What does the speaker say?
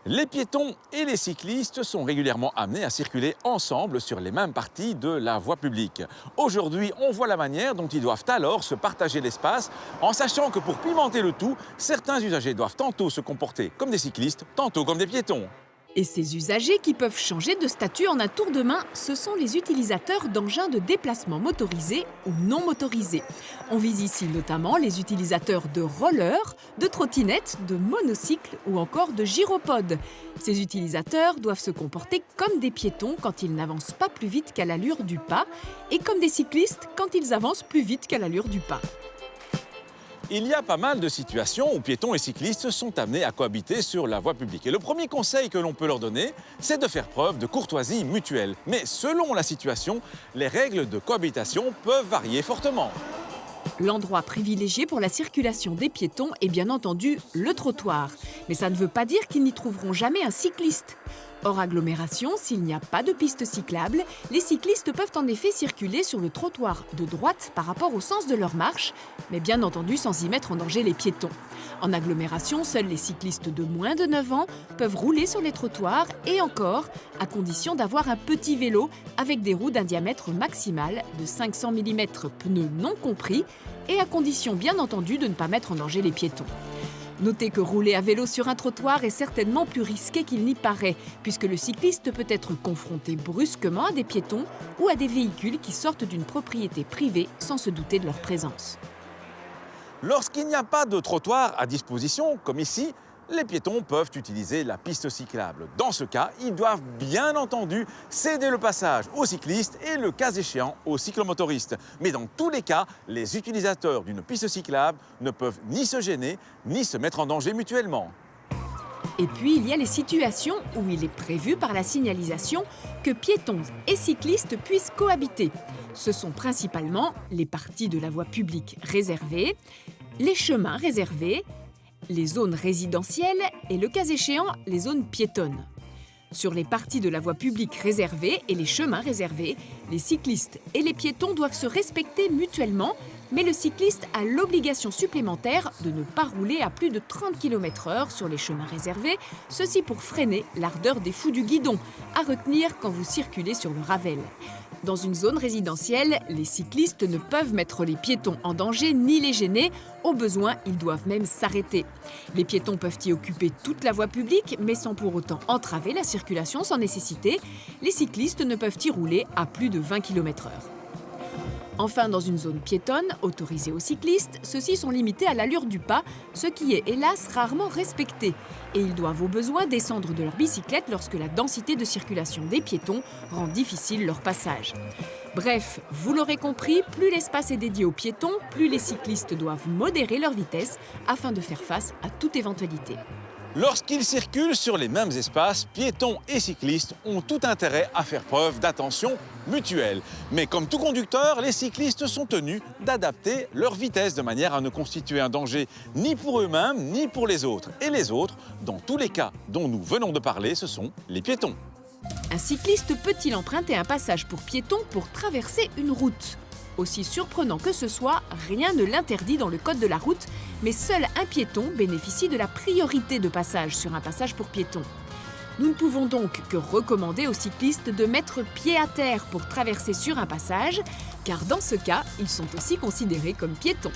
Les piétons et les cyclistes sont régulièrement amenés à circuler ensemble sur les mêmes parties de la voie publique. Aujourd'hui, on voit la manière dont ils doivent alors se partager l'espace, en sachant que pour pimenter le tout, certains usagers doivent tantôt se comporter comme des cyclistes, tantôt comme des piétons. Et ces usagers qui peuvent changer de statut en un tour de main, ce sont les utilisateurs d'engins de déplacement motorisés ou non motorisés. On vise ici notamment les utilisateurs de rollers, de trottinettes, de monocycles ou encore de gyropodes. Ces utilisateurs doivent se comporter comme des piétons quand ils n'avancent pas plus vite qu'à l'allure du pas et comme des cyclistes quand ils avancent plus vite qu'à l'allure du pas. Il y a pas mal de situations où piétons et cyclistes sont amenés à cohabiter sur la voie publique. Et le premier conseil que l'on peut leur donner, c'est de faire preuve de courtoisie mutuelle. Mais selon la situation, les règles de cohabitation peuvent varier fortement. L'endroit privilégié pour la circulation des piétons est bien entendu le trottoir. Mais ça ne veut pas dire qu'ils n'y trouveront jamais un cycliste. Hors agglomération, s'il n'y a pas de piste cyclable, les cyclistes peuvent en effet circuler sur le trottoir de droite par rapport au sens de leur marche, mais bien entendu sans y mettre en danger les piétons. En agglomération, seuls les cyclistes de moins de 9 ans peuvent rouler sur les trottoirs et encore, à condition d'avoir un petit vélo avec des roues d'un diamètre maximal de 500 mm, pneus non compris, et à condition bien entendu de ne pas mettre en danger les piétons. Notez que rouler à vélo sur un trottoir est certainement plus risqué qu'il n'y paraît, puisque le cycliste peut être confronté brusquement à des piétons ou à des véhicules qui sortent d'une propriété privée sans se douter de leur présence. Lorsqu'il n'y a pas de trottoir à disposition, comme ici, les piétons peuvent utiliser la piste cyclable. Dans ce cas, ils doivent bien entendu céder le passage aux cyclistes et, le cas échéant, aux cyclomotoristes. Mais dans tous les cas, les utilisateurs d'une piste cyclable ne peuvent ni se gêner, ni se mettre en danger mutuellement. Et puis, il y a les situations où il est prévu par la signalisation que piétons et cyclistes puissent cohabiter. Ce sont principalement les parties de la voie publique réservées, les chemins réservés, les zones résidentielles et, le cas échéant, les zones piétonnes. Sur les parties de la voie publique réservées et les chemins réservés, les cyclistes et les piétons doivent se respecter mutuellement, mais le cycliste a l'obligation supplémentaire de ne pas rouler à plus de 30 km/h sur les chemins réservés, ceci pour freiner l'ardeur des fous du guidon, à retenir quand vous circulez sur le Ravel. Dans une zone résidentielle, les cyclistes ne peuvent mettre les piétons en danger ni les gêner. Au besoin, ils doivent même s'arrêter. Les piétons peuvent y occuper toute la voie publique, mais sans pour autant entraver la circulation sans nécessité. Les cyclistes ne peuvent y rouler à plus de 20 km/h. Enfin, dans une zone piétonne, autorisée aux cyclistes, ceux-ci sont limités à l'allure du pas, ce qui est hélas rarement respecté. Et ils doivent au besoin descendre de leur bicyclette lorsque la densité de circulation des piétons rend difficile leur passage. Bref, vous l'aurez compris, plus l'espace est dédié aux piétons, plus les cyclistes doivent modérer leur vitesse afin de faire face à toute éventualité. Lorsqu'ils circulent sur les mêmes espaces, piétons et cyclistes ont tout intérêt à faire preuve d'attention mutuelle. Mais comme tout conducteur, les cyclistes sont tenus d'adapter leur vitesse de manière à ne constituer un danger ni pour eux-mêmes ni pour les autres. Et les autres, dans tous les cas dont nous venons de parler, ce sont les piétons. Un cycliste peut-il emprunter un passage pour piétons pour traverser une route ? Aussi surprenant que ce soit, rien ne l'interdit dans le code de la route, mais seul un piéton bénéficie de la priorité de passage sur un passage pour piétons. Nous ne pouvons donc que recommander aux cyclistes de mettre pied à terre pour traverser sur un passage, car dans ce cas, ils sont aussi considérés comme piétons.